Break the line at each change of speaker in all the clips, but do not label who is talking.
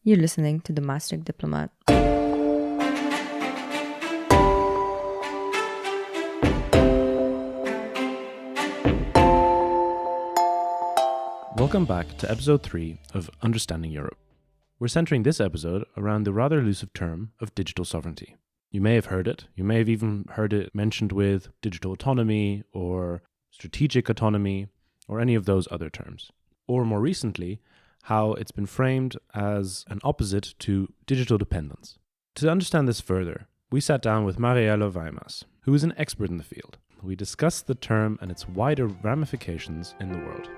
You're listening to The Mastering Diplomat.
Welcome back to episode 3 of Understanding Europe. We're centering this episode around the rather elusive term of digital sovereignty. You may have heard it. You may have even heard it mentioned with digital autonomy or strategic autonomy or any of those other terms. Or more recently, how it's been framed as an opposite to digital dependence. To understand this further, we sat down with Mariëlle Wijermars, who is an expert in the field. We discussed the term and its wider ramifications in the world.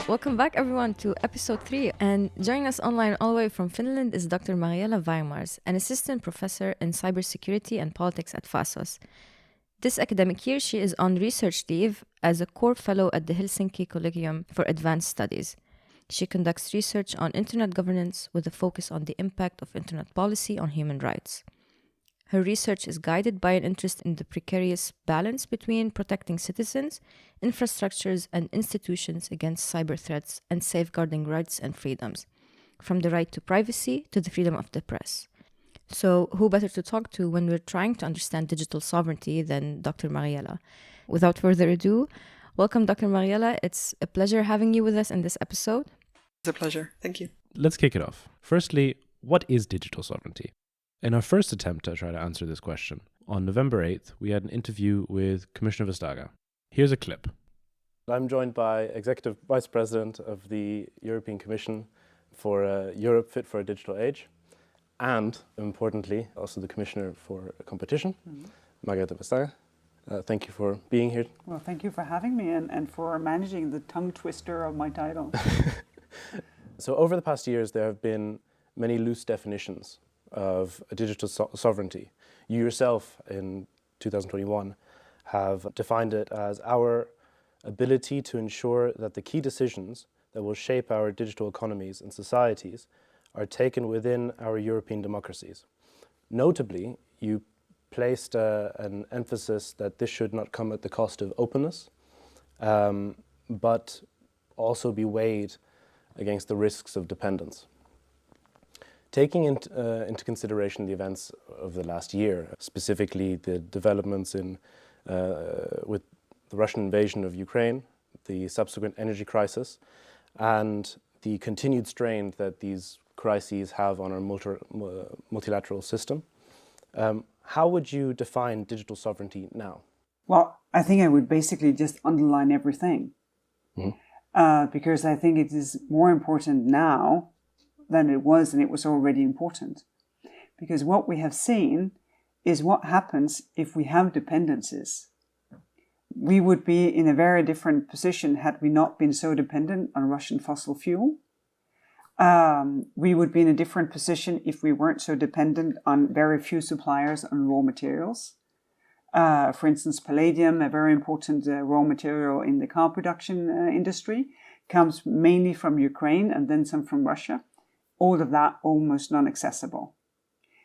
Welcome back, everyone, to episode 3. And joining us online all the way from Finland is Dr. Mariëlle Wijermars, an assistant professor in cybersecurity and politics at FASOS. This academic year, she is on research leave as a core fellow at the Helsinki Collegium for Advanced Studies. She conducts research on internet governance with a focus on the impact of internet policy on human rights. Her research is guided by an interest in the precarious balance between protecting citizens, infrastructures, and institutions against cyber threats and safeguarding rights and freedoms, from the right to privacy to the freedom of the press. So who better to talk to when we're trying to understand digital sovereignty than Dr. Mariëlle? Without further ado, welcome, Dr. Mariëlle. It's a pleasure having you with us in this episode.
It's a pleasure. Thank you.
Let's kick it off. Firstly, what is digital sovereignty? In our first attempt to try to answer this question, on November 8th, we had an interview with Commissioner Vestager. Here's a clip. I'm joined by Executive Vice President of the European Commission for Europe Fit for a Digital Age, and, importantly, also the Commissioner for Competition, Mariëlle Vestager. Thank you for being here.
Well, thank you for having me and for managing the tongue twister of my title.
So over the past years, there have been many loose definitions of digital sovereignty. You yourself, in 2021, have defined it as our ability to ensure that the key decisions that will shape our digital economies and societies are taken within our European democracies. Notably, you placed an emphasis that this should not come at the cost of openness, but also be weighed against the risks of dependence. Taking into consideration the events of the last year, specifically the developments with the Russian invasion of Ukraine, the subsequent energy crisis, and the continued strain that these crises have on our multilateral system, how would you define digital sovereignty now?
Well, I think I would basically just underline everything. Because I think it is more important now than it was, and it was already important. Because what we have seen is what happens if we have dependencies. We would be in a very different position had we not been so dependent on Russian fossil fuel. We would be in a different position if we weren't so dependent on very few suppliers on raw materials. For instance, palladium, a very important raw material in the car production industry, comes mainly from Ukraine and then some from Russia. All of that almost non-accessible.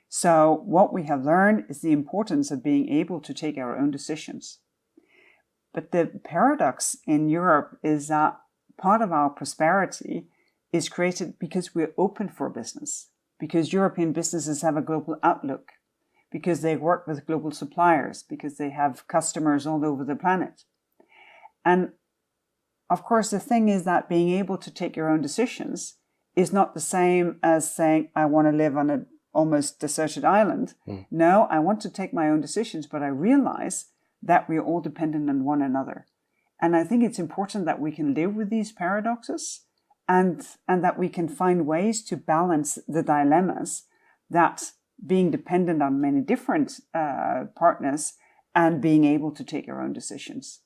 So what we have learned is the importance of being able to take our own decisions. But the paradox in Europe is that part of our prosperity is created because we're open for business, because European businesses have a global outlook, because they work with global suppliers, because they have customers all over the planet. And of course, the thing is that being able to take your own decisions is not the same as saying, I want to live on an almost deserted island. No, I want to take my own decisions, but I realize that we're all dependent on one another. And I think it's important that we can live with these paradoxes and that we can find ways to balance the dilemmas that being dependent on many different partners and being able to take our own decisions.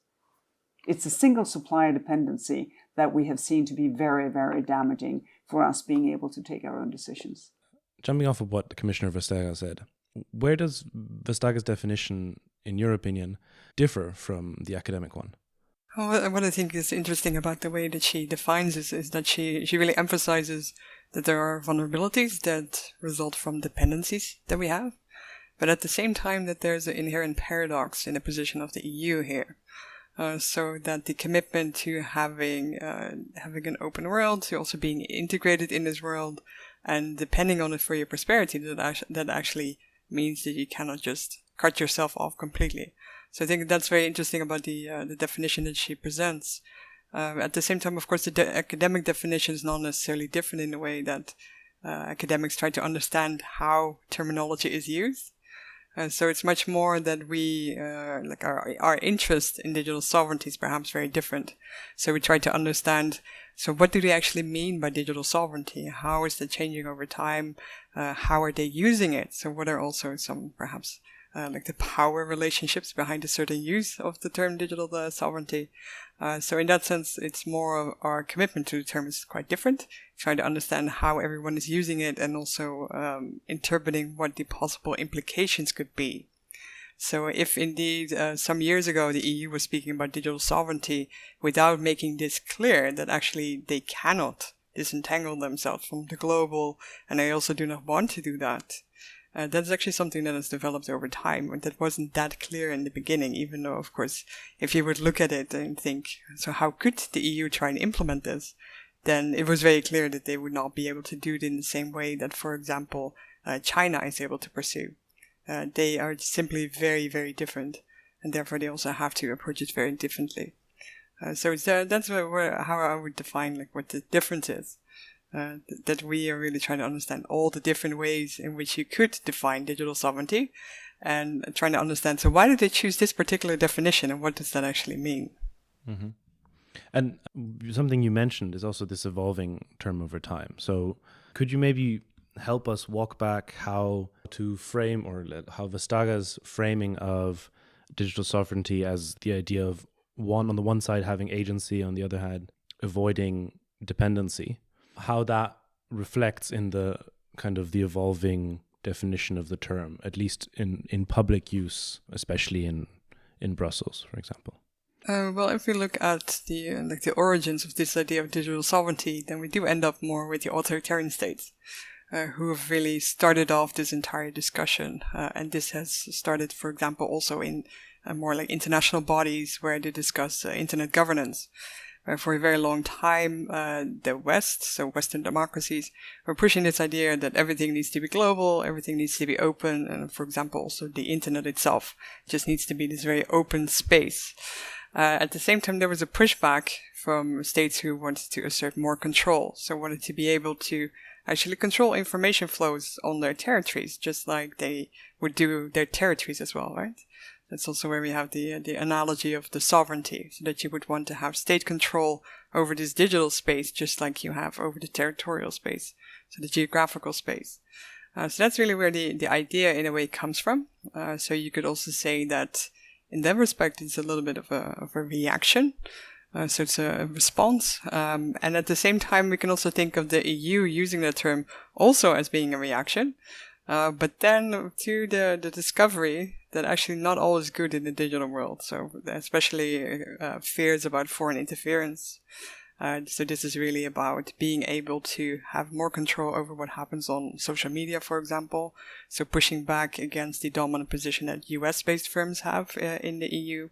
It's a single supplier dependency that we have seen to be very, very damaging for us being able to take our own decisions.
Jumping off of what Commissioner Vestager said, where does Vestager's definition, in your opinion, differ from the academic one?
What I think is interesting about the way that she defines this is that she really emphasizes that there are vulnerabilities that result from dependencies that we have, but at the same time that there's an inherent paradox in the position of the EU here. so that the commitment to having an open world, to also being integrated in this world, and depending on it for your prosperity, that actually means that you cannot just cut yourself off completely. So I think that's very interesting about the definition that she presents. At the same time, of course, the academic definition is not necessarily different in the way that academics try to understand how terminology is used. So it's much more that we, our interest in digital sovereignty is perhaps very different. So we try to understand, so what do they actually mean by digital sovereignty? How is that changing over time? How are they using it? So what are also some perhaps the power relationships behind a certain use of the term digital sovereignty? So in that sense, it's more of our commitment to the term is quite different, trying to understand how everyone is using it and also interpreting what the possible implications could be. So if indeed some years ago the EU was speaking about digital sovereignty without making this clear that actually they cannot disentangle themselves from the global, and they also do not want to do that, that's actually something that has developed over time, and that wasn't that clear in the beginning, even though, of course, if you would look at it and think, so how could the EU try and implement this? Then it was very clear that they would not be able to do it in the same way that, for example, China is able to pursue. They are simply very, very different, and therefore they also have to approach it very differently. So that's how I would define what the difference is. That we are really trying to understand all the different ways in which you could define digital sovereignty, and trying to understand, so why did they choose this particular definition, and what does that actually mean?
Mm-hmm. And something you mentioned is also this evolving term over time. So could you maybe help us walk back how to frame, or how Vestaga's framing of digital sovereignty as the idea of on the one side having agency, on the other hand avoiding dependency, how that reflects in the kind of the evolving definition of the term, at least in public use, especially in Brussels, for example?
Well, if we look at the origins of this idea of digital sovereignty, then we do end up more with the authoritarian states, who have really started off this entire discussion. And this has started, for example, also in more like international bodies where they discuss internet governance. For a very long time, the West, so Western democracies, were pushing this idea that everything needs to be global, everything needs to be open, and for example, also the internet itself just needs to be this very open space. At the same time, there was a pushback from states who wanted to assert more control, so wanted to be able to actually control information flows on their territories, just like they would do their territories as well, right? That's also where we have the analogy of the sovereignty, so that you would want to have state control over this digital space, just like you have over the territorial space, so the geographical space. So that's really where the idea, in a way, comes from. So you could also say that, in that respect, it's a little bit of a reaction. So it's a response. And at the same time, we can also think of the EU using that term also as being a reaction. But then to the discovery that actually not all is good in the digital world. So especially fears about foreign interference. So this is really about being able to have more control over what happens on social media, for example. So pushing back against the dominant position that US-based firms have in the EU.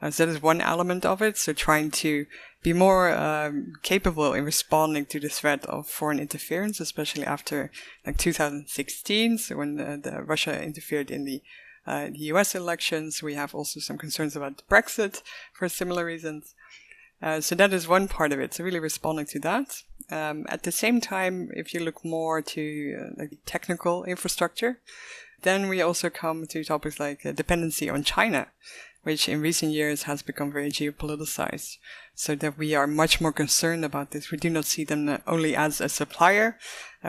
So that is one element of it. So trying to be more capable in responding to the threat of foreign interference, especially after 2016, so when Russia interfered in the US elections. We have also some concerns about Brexit for similar reasons. So that is one part of it, so really responding to that. At the same time, if you look more to technical infrastructure, then we also come to topics like dependency on China, which in recent years has become very geopoliticized, so that we are much more concerned about this. We do not see them only as a supplier.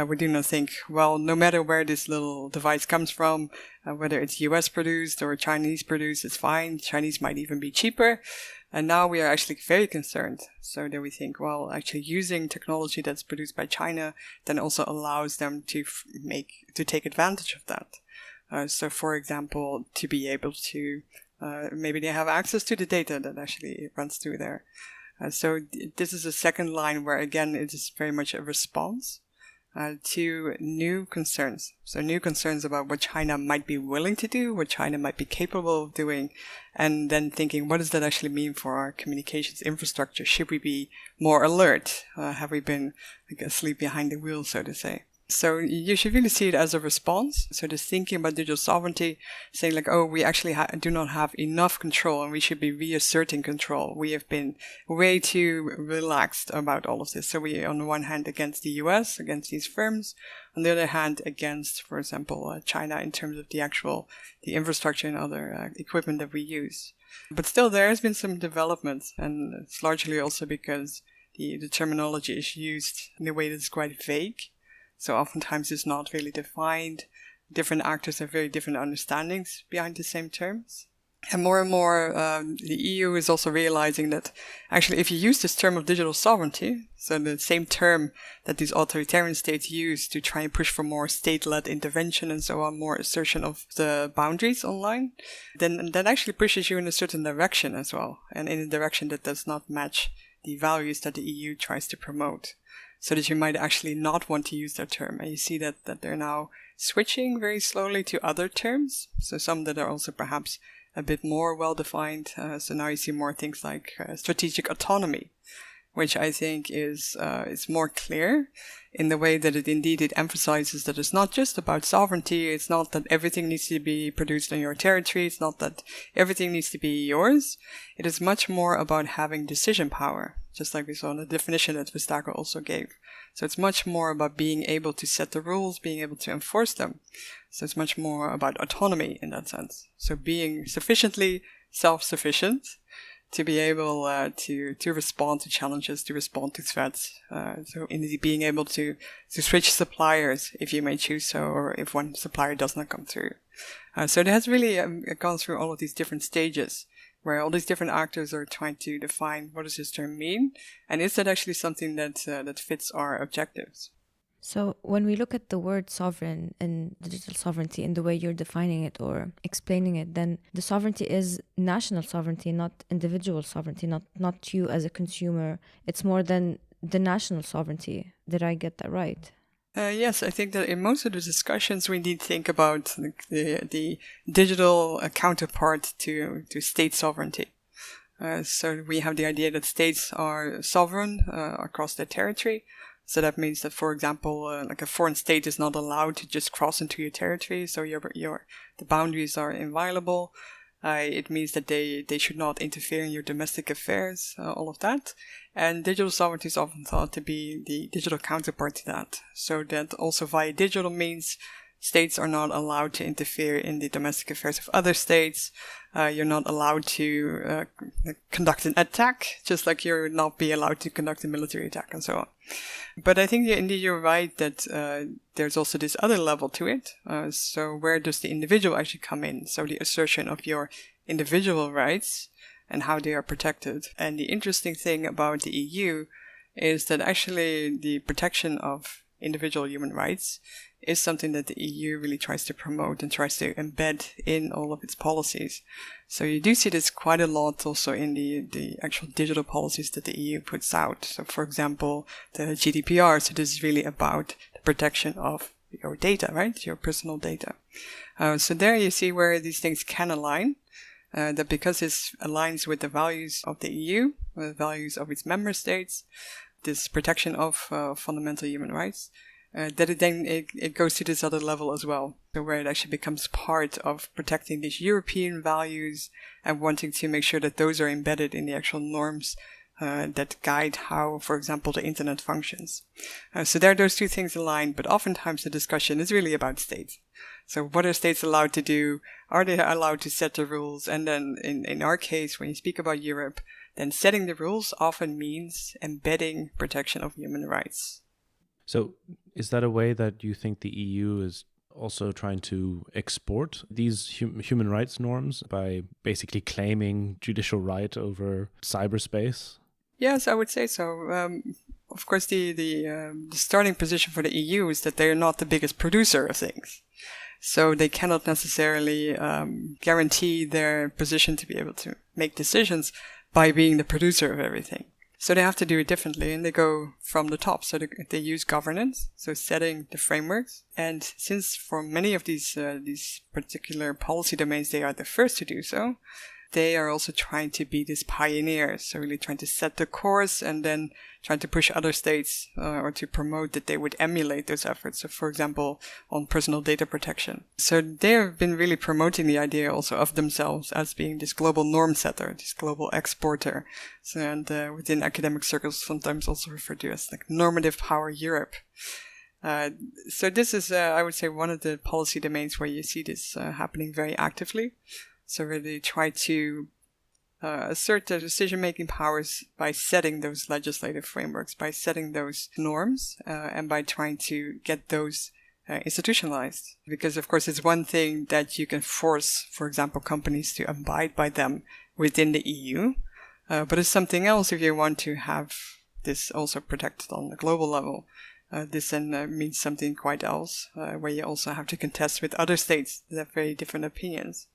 We do not think, well, no matter where this little device comes from, whether it's US produced or Chinese produced, it's fine. Chinese might even be cheaper. And now we are actually very concerned. So that we think, well, actually using technology that's produced by China then also allows them to take advantage of that. So for example, to be able to, maybe they have access to the data that actually runs through there. So this is a second line where, again, it is very much a response. to new concerns. So new concerns about what China might be willing to do, what China might be capable of doing, and then thinking, what does that actually mean for our communications infrastructure? Should we be more alert? Have we been asleep behind the wheel, so to say? So you should really see it as a response. So just thinking about digital sovereignty, saying like, oh, we actually do not have enough control and we should be reasserting control. We have been way too relaxed about all of this. So we, on the one hand, against the US, against these firms. On the other hand, against, for example, China in terms of the infrastructure and other equipment that we use. But still, there has been some development, and it's largely also because the terminology is used in a way that's quite vague. So oftentimes it's not really defined. Different actors have very different understandings behind the same terms. And more, the EU is also realizing that actually if you use this term of digital sovereignty, so the same term that these authoritarian states use to try and push for more state-led intervention and so on, more assertion of the boundaries online, then that actually pushes you in a certain direction as well, and in a direction that does not match the values that the EU tries to promote. So that you might actually not want to use that term. And you see that they're now switching very slowly to other terms. So some that are also perhaps a bit more well-defined. So now you see more things like strategic autonomy, which I think is more clear in the way that it emphasizes that it's not just about sovereignty. It's not that everything needs to be produced on your territory. It's not that everything needs to be yours. It is much more about having decision power, just like we saw in the definition that Vestager also gave. So it's much more about being able to set the rules, being able to enforce them. So it's much more about autonomy in that sense. So being sufficiently self-sufficient to be able to respond to challenges, to respond to threats. So indeed being able to switch suppliers if you may choose so, or if one supplier does not come through. So it has really gone through all of these different stages, where all these different actors are trying to define what does this term mean, and is that actually something that fits our objectives.
So when we look at the word sovereign and digital sovereignty in the way you're defining it or explaining it, then the sovereignty is national sovereignty, not individual sovereignty, not you as a consumer. It's more than the national sovereignty. Did I get that right?
Yes, I think that in most of the discussions we need to think about the digital counterpart to state sovereignty. So we have the idea that states are sovereign across their territory. So that means that, for example, like a foreign state is not allowed to just cross into your territory. So the boundaries are inviolable. It means that they should not interfere in your domestic affairs, all of that. And digital sovereignty is often thought to be the digital counterpart to that. So that also via digital means states are not allowed to interfere in the domestic affairs of other states. You're not allowed to conduct an attack, just like you're not be allowed to conduct a military attack and so on. But I think indeed you're right that there's also this other level to it. So where does the individual actually come in? So the assertion of your individual rights and how they are protected. And the interesting thing about the EU is that actually the protection of individual human rights is something that the EU really tries to promote and tries to embed in all of its policies. So you do see this quite a lot also in the actual digital policies that the EU puts out. So for example, the GDPR, so this is really about the protection of your data, right? Your personal data. So there you see where these things can align. That because this aligns with the values of the EU, the values of its member states, this protection of fundamental human rights, that it goes to this other level as well, so where it actually becomes part of protecting these European values and wanting to make sure that those are embedded in the actual norms that guide how, for example, the internet functions. So there are those two things aligned, but oftentimes the discussion is really about states. So what are states allowed to do? Are they allowed to set the rules? And then in our case, when you speak about Europe, then setting the rules often means embedding protection of human rights.
So is that a way that you think the EU is also trying to export these human rights norms by basically claiming judicial right over cyberspace?
Yes, I would say so. Of course, the starting position for the EU is that they are not the biggest producer of things. So they cannot necessarily guarantee their position to be able to make decisions by being the producer of everything. So they have to do it differently, and they go from the top. So they use governance, so setting the frameworks. And since for many of these particular policy domains, they are the first to do so, they are also trying to be these pioneers. So really trying to set the course and then trying to push other states or to promote that they would emulate those efforts. So for example, on personal data protection. So they have been really promoting the idea also of themselves as being this global norm setter, this global exporter. So, and within academic circles, sometimes also referred to as like normative power Europe. So this is, I would say, one of the policy domains where you see this happening very actively. So really try to assert their decision-making powers by setting those legislative frameworks, by setting those norms, and by trying to get those institutionalized. Because, of course, it's one thing that you can force, for example, companies to abide by them within the EU, but it's something else if you want to have this also protected on the global level. This then means something quite else, where you also have to contest with other states that have very different opinions.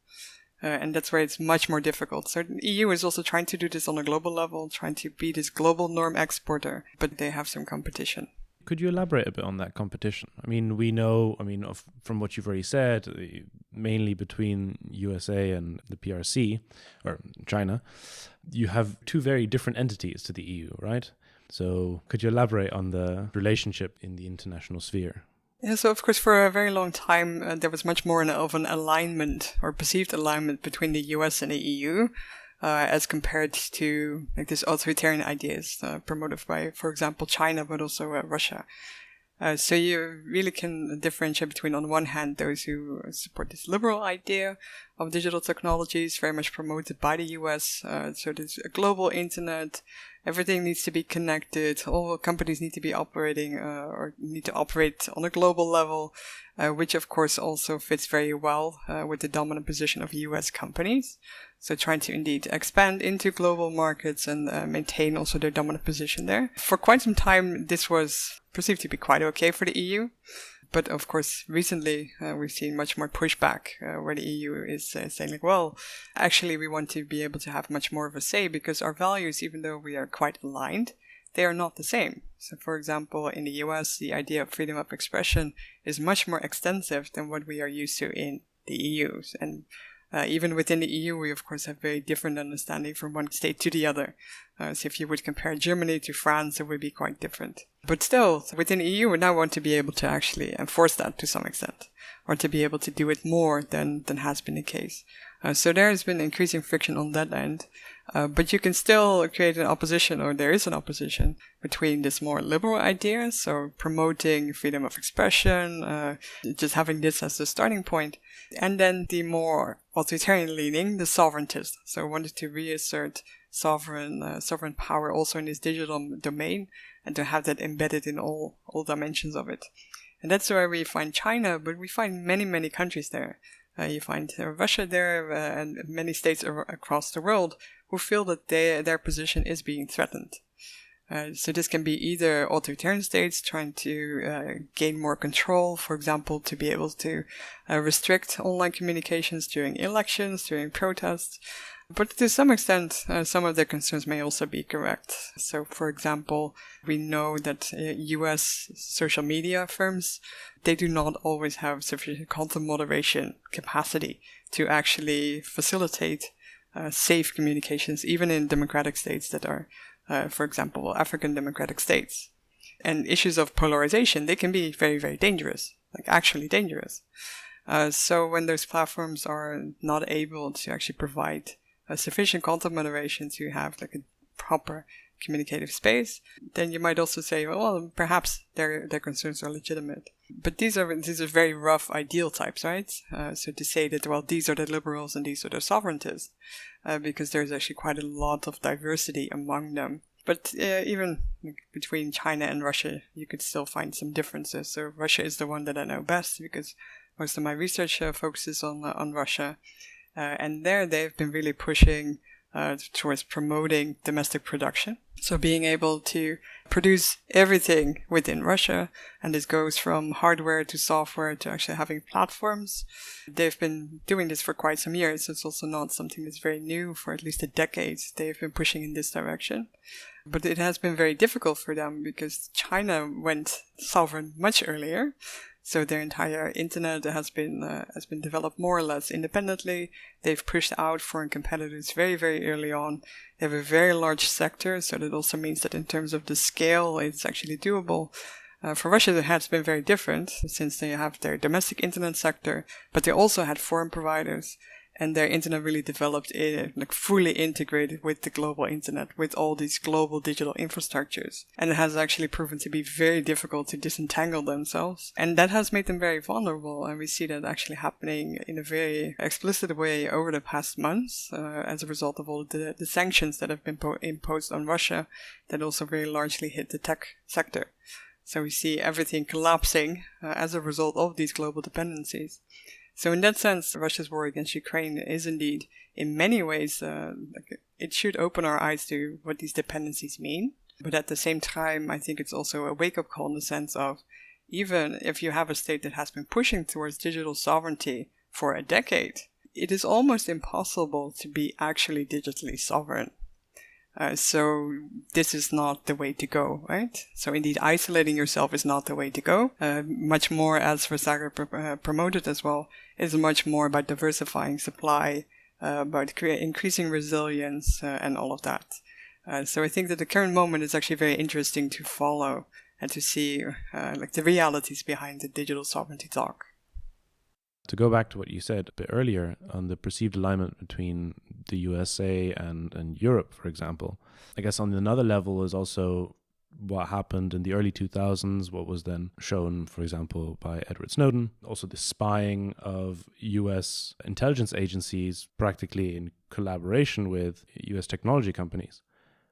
And that's where it's much more difficult. So the EU is also trying to do this on a global level, trying to be this global norm exporter, but they have some competition.
Could you elaborate a bit on that competition? I mean, we know, from what you've already said, mainly between USA and the PRC, or China, you have two very different entities to the EU, right? So could you elaborate on the relationship in the international sphere?
Yeah, so of course for a very long time there was much more of an alignment or perceived alignment between the US and the EU as compared to like these authoritarian ideas promoted by, for example, China, but also Russia. So you really can differentiate between, on one hand, those who support this liberal idea of digital technologies, very much promoted by the US. So there's a global internet. Everything needs to be connected. All companies need to be operating or need to operate on a global level, which of course also fits very well with the dominant position of US companies. So trying to indeed expand into global markets and maintain also their dominant position there. For quite some time, this was perceived to be quite okay for the EU. But of course, recently we've seen much more pushback where the EU is saying like, well, actually we want to be able to have much more of a say because our values, even though we are quite aligned, they are not the same. So for example, in the US, the idea of freedom of expression is much more extensive than what we are used to in the EU. And even within the EU, we of course have very different understanding from one state to the other. So if you would compare Germany to France, it would be quite different. But still, within the EU, we now want to be able to actually enforce that to some extent, or to be able to do it more than has been the case. So there has been increasing friction on that end. But you can still create an opposition, or there is an opposition, between this more liberal idea, so promoting freedom of expression, just having this as the starting point, and then the more authoritarian leaning, the sovereigntist, so wanted to reassert sovereign power also in this digital domain, and to have that embedded in all dimensions of it. And that's where we find China, but we find many, many countries there. You find Russia there and many states across the world who feel that their position is being threatened. So this can be either authoritarian states trying to gain more control, for example, to be able to restrict online communications during elections, during protests. But to some extent, some of their concerns may also be correct. So, for example, we know that US social media firms, they do not always have sufficient content moderation capacity to actually facilitate safe communications, even in democratic states that are, for example, African democratic states. And issues of polarization, they can be very, very dangerous, like actually dangerous. So when those platforms are not able to actually provide sufficient content moderation to have like a proper communicative space, then you might also say, well, perhaps their concerns are legitimate. But these are very rough ideal types, right? So to say that, well, these are the liberals and these are the sovereigntists, because there's actually quite a lot of diversity among them. But even between China and Russia, you could still find some differences. So Russia is the one that I know best because most of my research focuses on Russia. And there they've been really pushing towards promoting domestic production. So being able to produce everything within Russia, and this goes from hardware to software to actually having platforms. They've been doing this for quite some years. It's also not something that's very new. For at least a decade, they've been pushing in this direction. But it has been very difficult for them because China went sovereign much earlier. So their entire internet has been developed more or less independently. They've pushed out foreign competitors very, very early on. They have a very large sector, so that also means that in terms of the scale, it's actually doable. For Russia, it has been very different since they have their domestic internet sector, but they also had foreign providers. And their internet really developed fully integrated with the global internet, with all these global digital infrastructures. And it has actually proven to be very difficult to disentangle themselves. And that has made them very vulnerable. And we see that actually happening in a very explicit way over the past months, as a result of all the sanctions that have been imposed on Russia that also very largely hit the tech sector. So we see everything collapsing as a result of these global dependencies. So in that sense, Russia's war against Ukraine is indeed, in many ways, it should open our eyes to what these dependencies mean. But at the same time, I think it's also a wake-up call in the sense of, even if you have a state that has been pushing towards digital sovereignty for a decade, it is almost impossible to be actually digitally sovereign. So this is not the way to go, right? So indeed, isolating yourself is not the way to go. Much more, as Versager promoted as well, is much more about diversifying supply, about increasing resilience, and all of that. So I think that the current moment is actually very interesting to follow and to see the realities behind the digital sovereignty talk.
To go back to what you said a bit earlier on the perceived alignment between the USA and Europe, for example, I guess on another level is also what happened in the early 2000s, what was then shown, for example, by Edward Snowden, also the spying of US intelligence agencies practically in collaboration with US technology companies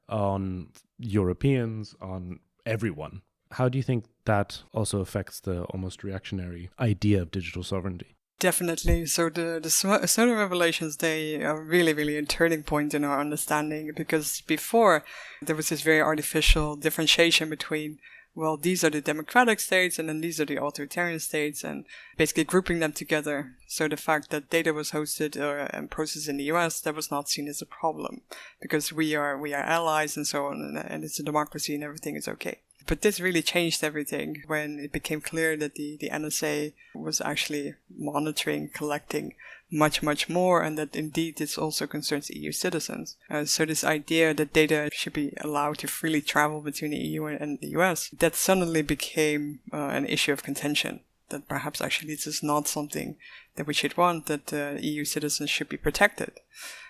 on Europeans, on everyone. How do you think that also affects the almost reactionary idea of digital sovereignty?
Definitely. So the Snowden revelations, they are really, really a turning point in our understanding, because before there was this very artificial differentiation between, well, these are the democratic states and then these are the authoritarian states, and basically grouping them together. So the fact that data was hosted and processed in the US, that was not seen as a problem because we are allies and so on, and it's a democracy and everything is okay. But this really changed everything when it became clear that the NSA was actually monitoring, collecting much, much more, and that indeed this also concerns EU citizens. So this idea that data should be allowed to freely travel between the EU and the US, that suddenly became an issue of contention. That perhaps actually this is not something that we should want, that EU citizens should be protected.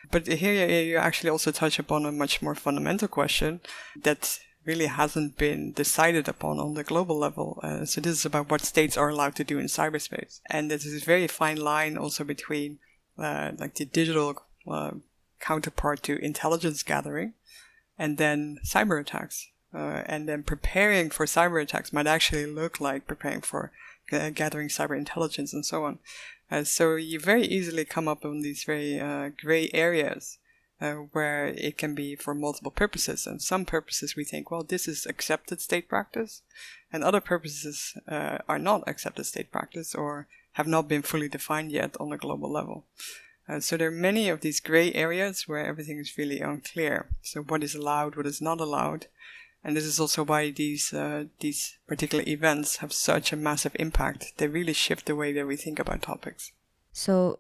But here you actually also touch upon a much more fundamental question that really hasn't been decided upon on the global level. So this is about what states are allowed to do in cyberspace. And there's this very fine line also between the digital counterpart to intelligence gathering and then cyber attacks. And then preparing for cyber attacks might actually look like preparing for gathering cyber intelligence and so on. So you very easily come up on these very gray areas where it can be for multiple purposes. And some purposes we think, well, this is accepted state practice, and other purposes are not accepted state practice or have not been fully defined yet on a global level. So there are many of these gray areas where everything is really unclear. So what is allowed, what is not allowed. And this is also why these particular events have such a massive impact. They really shift the way that we think about topics.
So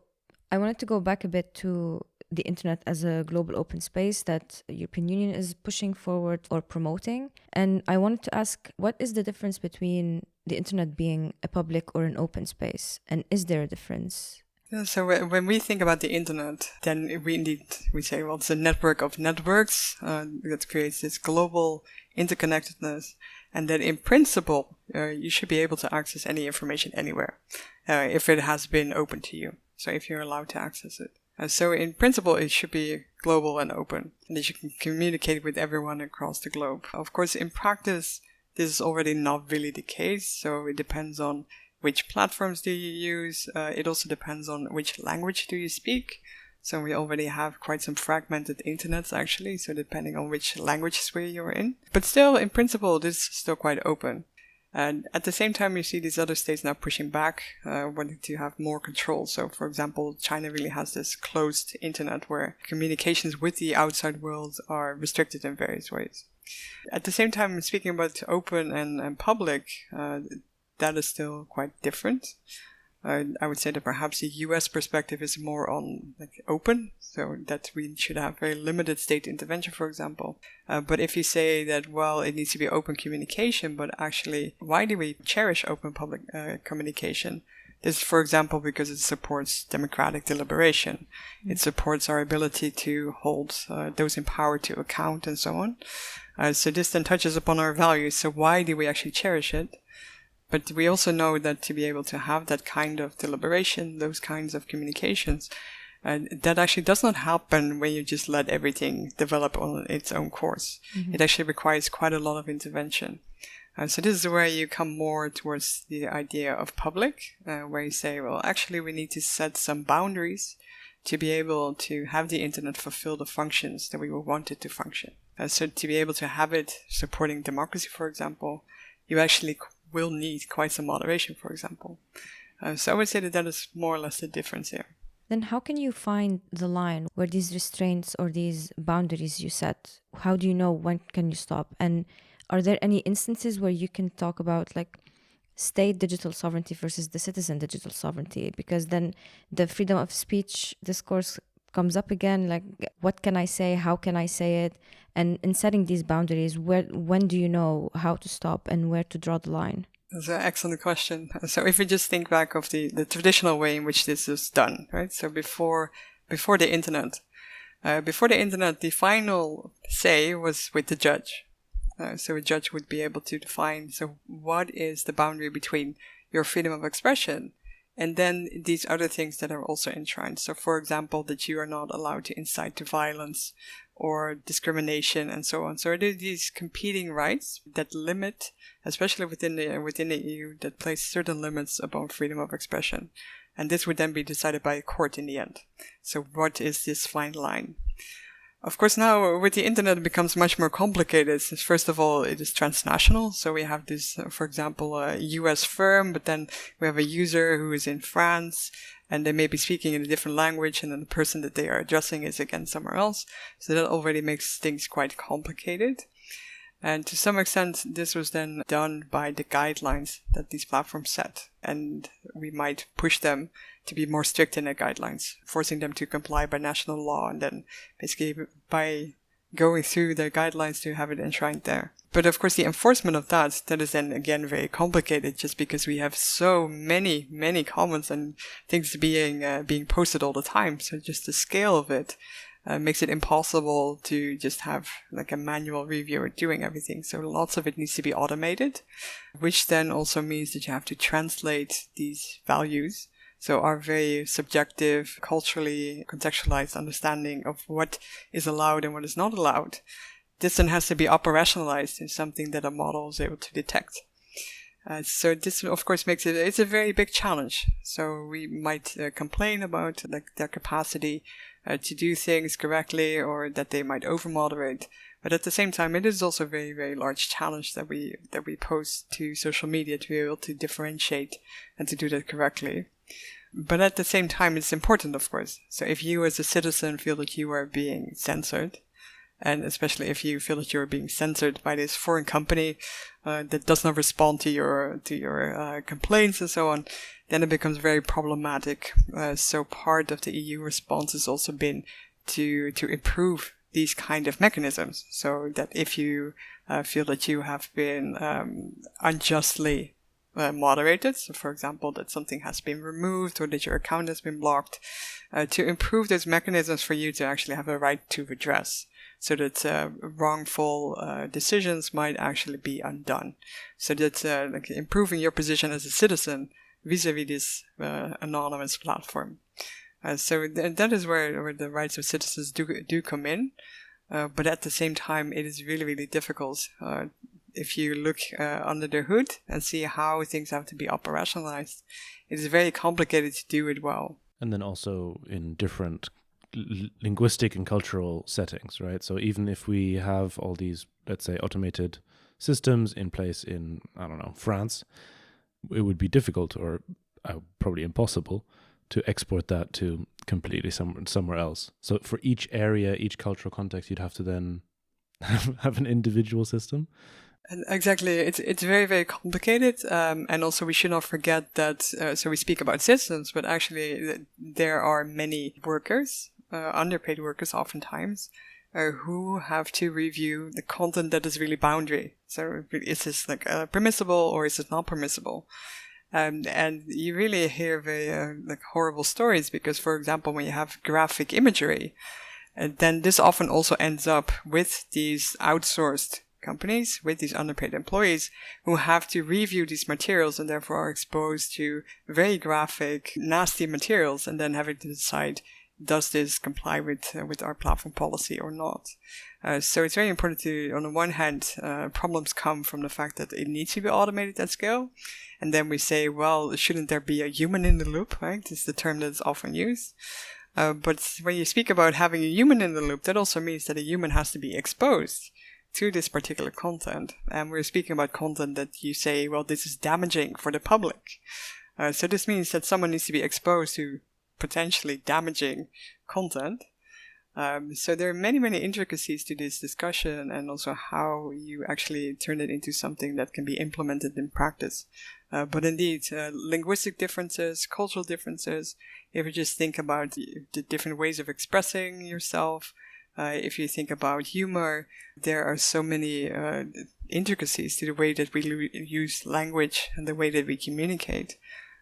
I wanted to go back a bit to the internet as a global open space that the European Union is pushing forward or promoting. And I wanted to ask, what is the difference between the internet being a public or an open space? And is there a difference?
Yeah, so when we think about the internet, then we say, well, it's a network of networks that creates this global interconnectedness. And that in principle, you should be able to access any information anywhere if it has been open to you. So if you're allowed to access it. So in principle, it should be global and open, and that you can communicate with everyone across the globe. Of course, in practice, this is already not really the case. So it depends on which platforms do you use. It also depends on which language do you speak. So we already have quite some fragmented internets actually, so depending on which language sphere you're in. But still, in principle, this is still quite open. And at the same time, you see these other states now pushing back, wanting to have more control. So, for example, China really has this closed internet where communications with the outside world are restricted in various ways. At the same time, speaking about open and public, that is still quite different. I would say that perhaps the US perspective is more on open, so that we should have very limited state intervention, for example. But if you say that, well, it needs to be open communication, but actually, why do we cherish open public communication? This is, for example, because it supports democratic deliberation. It supports our ability to hold those in power to account and so on. So this then touches upon our values. So why do we actually cherish it? But we also know that to be able to have that kind of deliberation, those kinds of communications, that actually does not happen when you just let everything develop on its own course. Mm-hmm. It actually requires quite a lot of intervention. So this is where you come more towards the idea of public, where you say, well, actually we need to set some boundaries to be able to have the internet fulfill the functions that we want it to function. So to be able to have it supporting democracy, for example, you actually will need quite some moderation, for example. So I would say that is more or less the difference here.
Then how can you find the line where these restraints or these boundaries you set, how do you know when can you stop? And are there any instances where you can talk about like state digital sovereignty versus the citizen digital sovereignty? Because then the freedom of speech discourse comes up again, like what can I say, how can I say it? And in setting these boundaries, when do you know how to stop and where to draw the line?
That's an excellent question. So if we just think back of the traditional way in which this is done, right? So before the internet, the final say was with the judge. So a judge would be able to define, so what is the boundary between your freedom of expression and then these other things that are also enshrined. So for example, that you are not allowed to incite to violence or discrimination and so on. So there are these competing rights that limit, especially within the EU, that place certain limits upon freedom of expression. And this would then be decided by a court in the end. So what is this fine line? Of course, now with the internet, it becomes much more complicated. Since first of all, it is transnational. So we have this, for example, a US firm, but then we have a user who is in France and they may be speaking in a different language, and then the person that they are addressing is again somewhere else. So that already makes things quite complicated. And to some extent, this was then done by the guidelines that these platforms set. And we might push them to be more strict in their guidelines, forcing them to comply by national law, and then basically by going through their guidelines to have it enshrined there. But of course, the enforcement of that is then again very complicated, just because we have so many comments and things being posted all the time. So just the scale of it makes it impossible to just have like a manual reviewer doing everything. So lots of it needs to be automated, which then also means that you have to translate these values. So our very subjective, culturally contextualized understanding of what is allowed and what is not allowed, this then has to be operationalized in something that a model is able to detect. So this, of course, makes it's a very big challenge. So we might complain about like their capacity to do things correctly, or that they might over-moderate. But at the same time, it is also a very, very large challenge that we pose to social media to be able to differentiate and to do that correctly. But at the same time, it's important, of course. So if you as a citizen feel that you are being censored, and especially if you feel that you're being censored by this foreign company that does not respond to your complaints and so on, then it becomes very problematic. So part of the EU response has also been to improve these kind of mechanisms, so that if you feel that you have been unjustly moderated, so for example that something has been removed or that your account has been blocked, to improve those mechanisms for you to actually have a right to redress, so that wrongful decisions might actually be undone, so that like improving your position as a citizen vis-a-vis this anonymous platform. So that is where the rights of citizens do come in, but at the same time it is really, really difficult. If you look under the hood and see how things have to be operationalized, it is very complicated to do it well.
And then also in different linguistic and cultural settings, right? So even if we have all these, let's say, automated systems in place in, I don't know, France, it would be difficult or probably impossible to export that to completely somewhere else. So for each area, each cultural context, you'd have to then have an individual system.
And exactly, it's very, very complicated, and also we should not forget that. So we speak about systems, but actually there are many workers, underpaid workers, oftentimes, who have to review the content that is really boundary. So is this like permissible or is it not permissible? And you really hear very like horrible stories because, for example, when you have graphic imagery, then this often also ends up with these outsourced companies, with these underpaid employees who have to review these materials and therefore are exposed to very graphic, nasty materials, and then having to decide, does this comply with our platform policy or not? So it's very important to, on the one hand, problems come from the fact that it needs to be automated at scale. And then we say, well, shouldn't there be a human in the loop, right? This is the term that is often used. But when you speak about having a human in the loop, that also means that a human has to be exposed to this particular content. And we're speaking about content that you say, well, this is damaging for the public. So this means that someone needs to be exposed to potentially damaging content. So there are many, many intricacies to this discussion and also how you actually turn it into something that can be implemented in practice. But indeed, linguistic differences, cultural differences, if you just think about the different ways of expressing yourself, if you think about humor, there are so many intricacies to the way that we use language and the way that we communicate.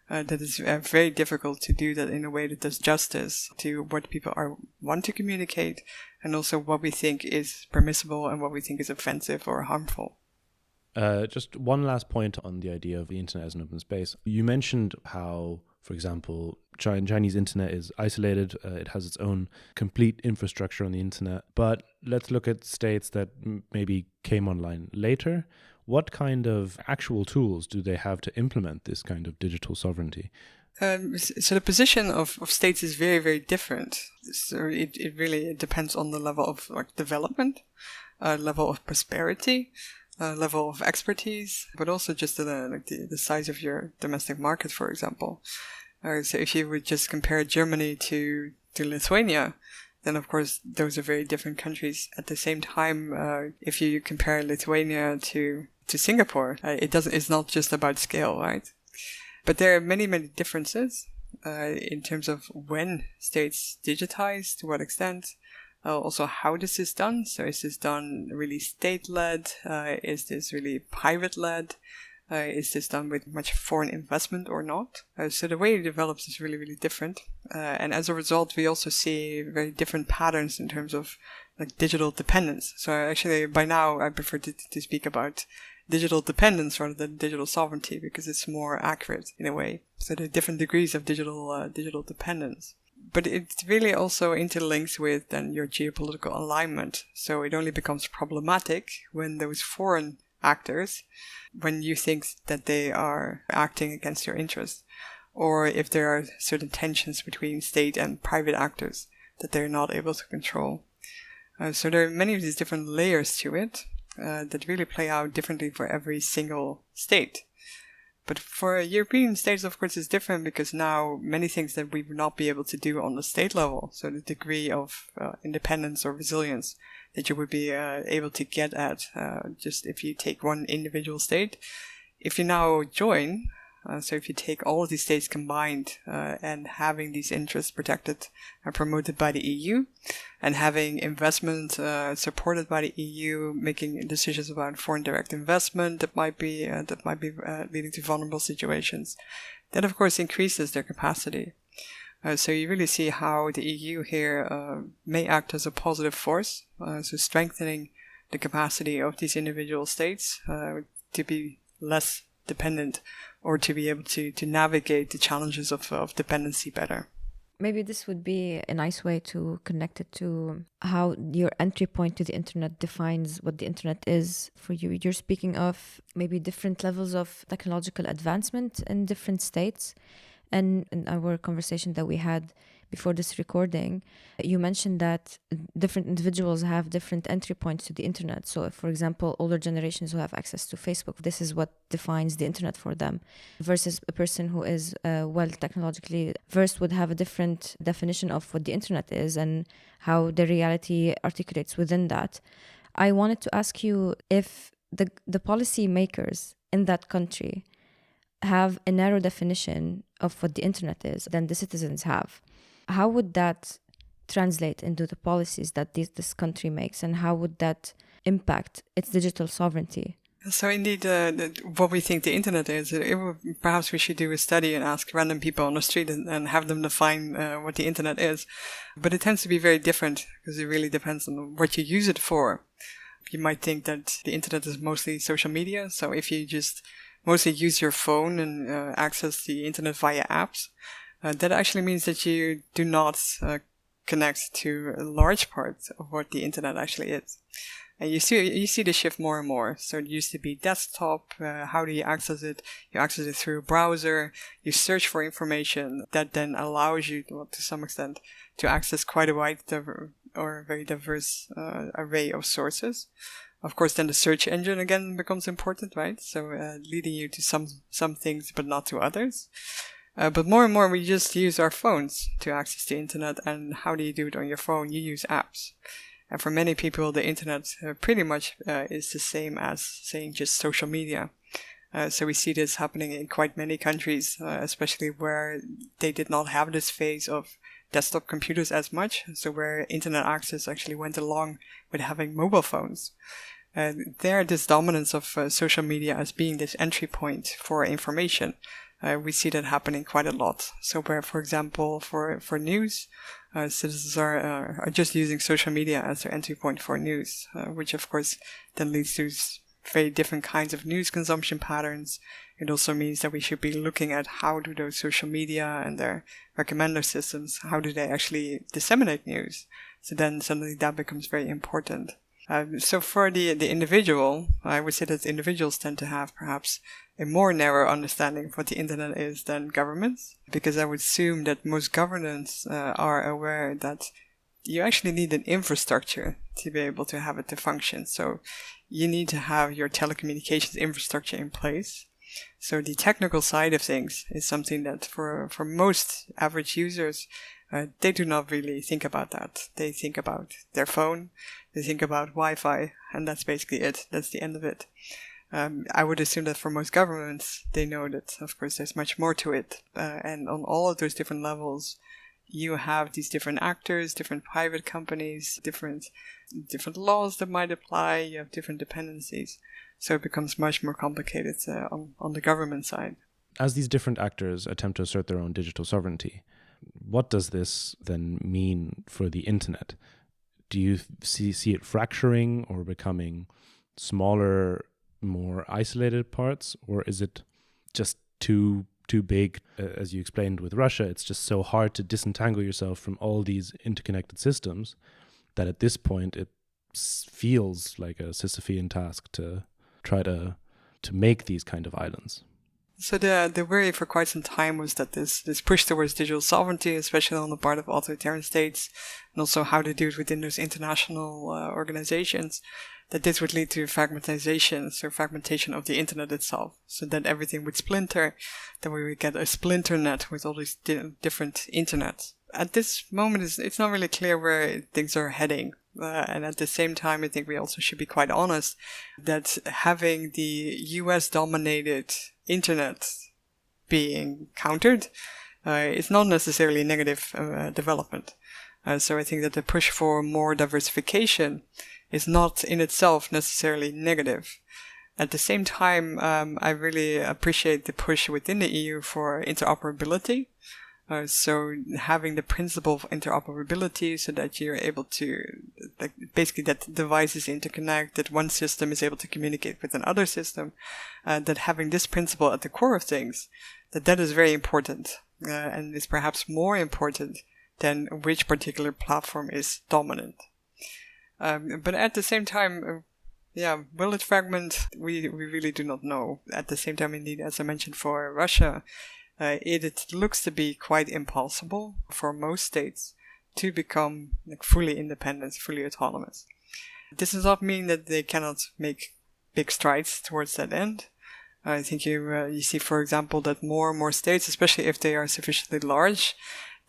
That is very difficult to do that in a way that does justice to what people want to communicate and also what we think is permissible and what we think is offensive or harmful.
Just one last point on the idea of the internet as an open space. You mentioned how, for example, Chinese internet is isolated. It has its own complete infrastructure on the internet. But let's look at states that maybe came online later. What kind of actual tools do they have to implement this kind of digital sovereignty?
So the position of states is very, very different. So it really depends on the level of development, level of prosperity, level of expertise, but also just the size of your domestic market, for example. So if you would just compare Germany to Lithuania, then of course those are very different countries. At the same time, if you compare Lithuania to Singapore, it's not just about scale, right? But there are many, many differences in terms of when states digitize, to what extent, also how this is done. So is this done really state-led? Is this really private-led? Is this done with much foreign investment or not? So the way it develops is really, really different. And as a result, we also see very different patterns in terms of digital dependence. So actually, by now, I prefer to speak about digital dependence rather than digital sovereignty because it's more accurate in a way. So there are different degrees of digital dependence. But it really also interlinks with then your geopolitical alignment. So it only becomes problematic when those foreign actors, when you think that they are acting against your interests, or if there are certain tensions between state and private actors that they're not able to control. So there are many of these different layers to it that really play out differently for every single state. But for European states, of course, it's different because now many things that we would not be able to do on the state level, so the degree of independence or resilience that you would be able to get at just if you take one individual state. If you now join, so if you take all of these states combined and having these interests protected and promoted by the EU, and having investment supported by the EU, making decisions about foreign direct investment that might be leading to vulnerable situations, that of course increases their capacity. So you really see how the EU here may act as a positive force, so strengthening the capacity of these individual states to be less dependent or to be able to navigate the challenges of dependency better.
Maybe this would be a nice way to connect it to how your entry point to the internet defines what the internet is for you. You're speaking of maybe different levels of technological advancement in different states. And in our conversation that we had, before this recording, you mentioned that different individuals have different entry points to the internet. So if, for example, older generations who have access to Facebook, this is what defines the internet for them, versus a person who is well technologically versed would have a different definition of what the internet is and how the reality articulates within that. I wanted to ask you if the policy makers in that country have a narrow definition of what the internet is than the citizens have. How would that translate into the policies that this country makes, and how would that impact its digital sovereignty?
So indeed, what we think the internet is, perhaps we should do a study and ask random people on the street and have them define what the internet is. But it tends to be very different because it really depends on what you use it for. You might think that the internet is mostly social media. So if you just mostly use your phone and access the internet via apps, that actually means that you do not connect to a large part of what the internet actually is. And you see the shift more and more. So it used to be desktop. How do you access it? You access it through a browser. You search for information that then allows you, to some extent, to access quite a wide or very diverse array of sources. Of course, then the search engine again becomes important, right? So leading you to some things, but not to others. But more and more, we just use our phones to access the internet. And how do you do it on your phone? You use apps. And for many people, the internet pretty much is the same as saying just social media. So we see this happening in quite many countries, especially where they did not have this phase of desktop computers as much. So where internet access actually went along with having mobile phones. There, this dominance of social media as being this entry point for information. We see that happening quite a lot. So where, for example, for news, citizens are just using social media as their entry point for news, which of course then leads to very different kinds of news consumption patterns. It also means that we should be looking at how do those social media and their recommender systems, how do they actually disseminate news? So then suddenly that becomes very important. So for the individual, I would say that individuals tend to have perhaps a more narrow understanding of what the internet is than governments, because I would assume that most governments are aware that you actually need an infrastructure to be able to have it to function. So you need to have your telecommunications infrastructure in place. So the technical side of things is something that for most average users, they do not really think about that. They think about their phone, they think about Wi-Fi, and that's basically it. That's the end of it. I would assume that for most governments, they know that, of course, there's much more to it. And on all of those different levels, you have these different actors, different private companies, different laws that might apply. You have different dependencies. So it becomes much more complicated on the government side.
As these different actors attempt to assert their own digital sovereignty, what does this then mean for the internet? Do you see it fracturing or becoming smaller, more isolated parts, or is it just too big? As you explained with Russia, it's just so hard to disentangle yourself from all these interconnected systems that at this point it feels like a Sisyphean task to try to make these kind of islands.
So the worry for quite some time was that this push towards digital sovereignty, especially on the part of authoritarian states, and also how to do it within those international organizations, that this would lead to fragmentation of the internet itself, so that everything would splinter, that we would get a splinter net with all these different internets. At this moment, it's not really clear where things are heading. And at the same time, I think we also should be quite honest that having the US-dominated internet being countered is not necessarily a negative development. So I think that the push for more diversification is not in itself necessarily negative. At the same time, I really appreciate the push within the EU for interoperability. So having the principle of interoperability so that you're able to, basically that devices interconnect, that one system is able to communicate with another system, that having this principle at the core of things, that is very important, and is perhaps more important than which particular platform is dominant. But at the same time, will it fragment? We really do not know. At the same time, indeed, as I mentioned for Russia, it looks to be quite impossible for most states to become fully independent, fully autonomous. This does not mean that they cannot make big strides towards that end. I think you see, for example, that more and more states, especially if they are sufficiently large,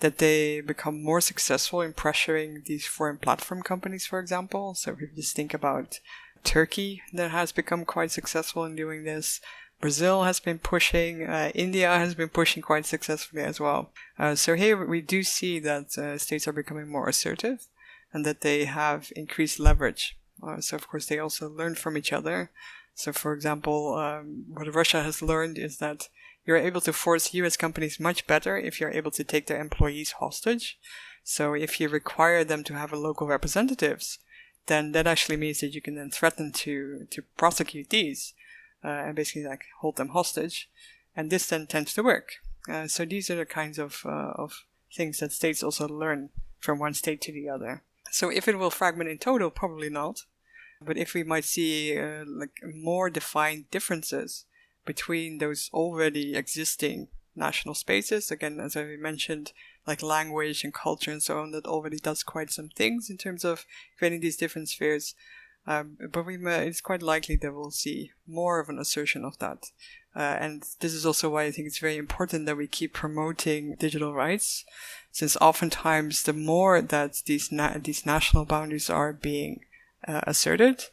that they become more successful in pressuring these foreign platform companies, for example. So if you just think about Turkey, that has become quite successful in doing this. Brazil has been pushing, India has been pushing quite successfully as well. So here we do see that states are becoming more assertive and that they have increased leverage. So of course they also learn from each other. So for example, what Russia has learned is that you're able to force US companies much better if you're able to take their employees hostage. So if you require them to have a local representatives, then that actually means that you can then threaten to prosecute these. And basically hold them hostage, and this then tends to work. So these are the kinds of things that states also learn from one state to the other. So if it will fragment in total, probably not. But if we might see more defined differences between those already existing national spaces, again, as I mentioned, like language and culture and so on, that already does quite some things in terms of creating these different spheres. But it's quite likely that we'll see more of an assertion of that. And this is also why I think it's very important that we keep promoting digital rights, since oftentimes the more that these national boundaries are being asserted,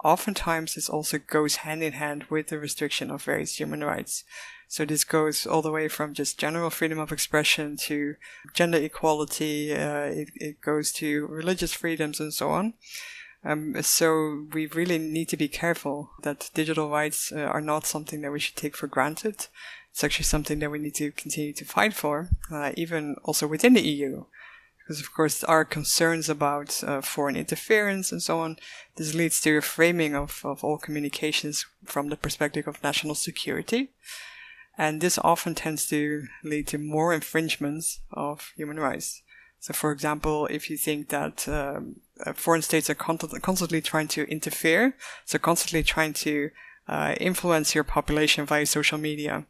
oftentimes this also goes hand in hand with the restriction of various human rights. So this goes all the way from just general freedom of expression to gender equality, it goes to religious freedoms and so on. So we really need to be careful that digital rights are not something that we should take for granted. It's actually something that we need to continue to fight for, even also within the EU. Because of course our concerns about foreign interference and so on, this leads to a framing of all communications from the perspective of national security. And this often tends to lead to more infringements of human rights. So for example, if you think that foreign states are constantly trying to interfere, so constantly trying to influence your population via social media,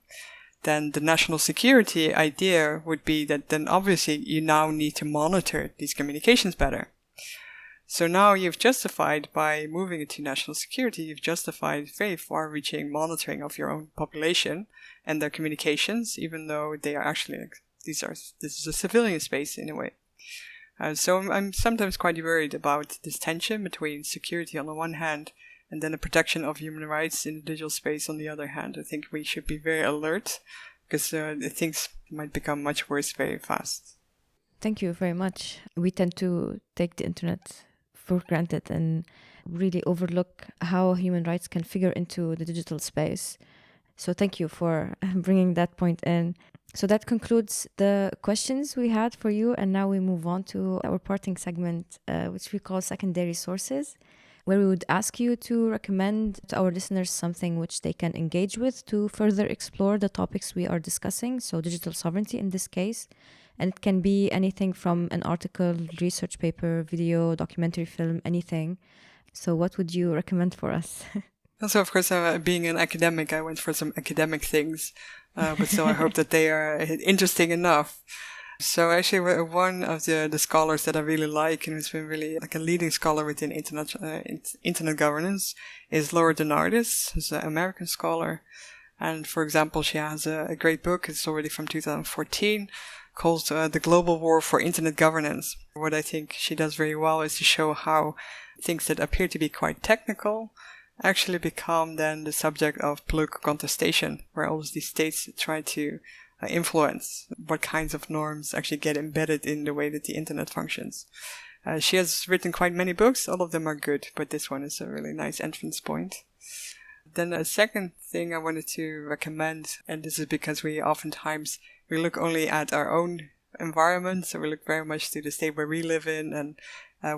then the national security idea would be that then obviously you now need to monitor these communications better. So now you've justified, by moving it to national security, you've justified very far-reaching monitoring of your own population and their communications, even though they are actually, this is a civilian space in a way. So I'm sometimes quite worried about this tension between security on the one hand and then the protection of human rights in the digital space on the other hand. I think we should be very alert because things might become much worse very fast.
Thank you very much. We tend to take the internet for granted and really overlook how human rights can figure into the digital space. So thank you for bringing that point in. So that concludes the questions we had for you. And now we move on to our parting segment, which we call secondary sources, where we would ask you to recommend to our listeners something which they can engage with to further explore the topics we are discussing. So digital sovereignty in this case. And it can be anything from an article, research paper, video, documentary film, anything. So what would you recommend for us?
Also, of course, being an academic, I went for some academic things, but still I hope that they are interesting enough. So actually, one of the scholars that I really like and who's been really like a leading scholar within internet governance is Laura Denardis, who's an American scholar. And for example, she has a great book, it's already from 2014, called The Global War for Internet Governance. What I think she does very well is to show how things that appear to be quite technical actually become then the subject of political contestation, where all of these states try to influence what kinds of norms actually get embedded in the way that the internet functions. She has written quite many books, all of them are good, but this one is a really nice entrance point. Then a second thing I wanted to recommend, and this is because we oftentimes we look only at our own environment, so we look very much to the state where we live in, and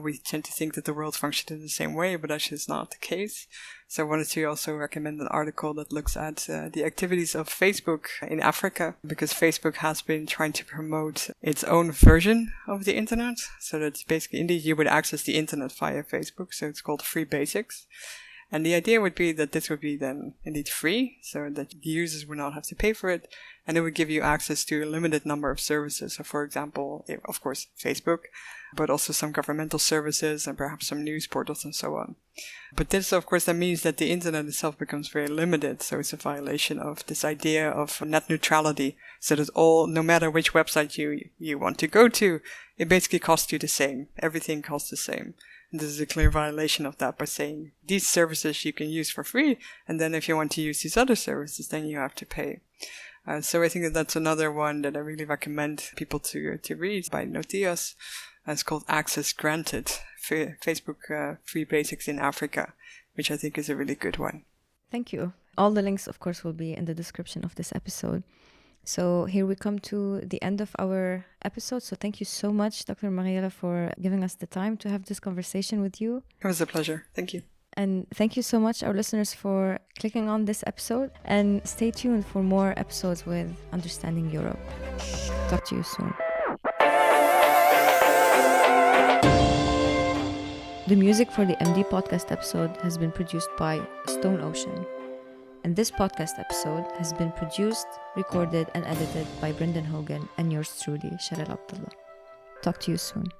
we tend to think that the world functions in the same way, but actually it's not the case. So I wanted to also recommend an article that looks at the activities of Facebook in Africa, because Facebook has been trying to promote its own version of the internet. So that basically, indeed, you would access the internet via Facebook, so it's called Free Basics. And the idea would be that this would be then indeed free, so that the users would not have to pay for it, and it would give you access to a limited number of services. So for example, of course, Facebook, but also some governmental services and perhaps some news portals and so on. But this, of course, that means that the internet itself becomes very limited. So it's a violation of this idea of net neutrality, so that no matter which website you want to go to, it basically costs you the same. Everything costs the same. And this is a clear violation of that by saying these services you can use for free, and then if you want to use these other services, then you have to pay. So I think that's another one that I really recommend people to read by Notias. It's called Access Granted, Facebook Free Basics in Africa, which I think is a really good one.
Thank you. All the links, of course, will be in the description of this episode. So here we come to the end of our episode. So thank you so much, Dr. Mariëlle, for giving us the time to have this conversation with you.
It was a pleasure. Thank you.
And thank you so much, our listeners, for clicking on this episode. And stay tuned for more episodes with Understanding Europe. Talk to you soon. The music for the MD podcast episode has been produced by Stone Ocean. And this podcast episode has been produced, recorded, and edited by Brendan Hogan and yours truly, Charelle. Talk to you soon.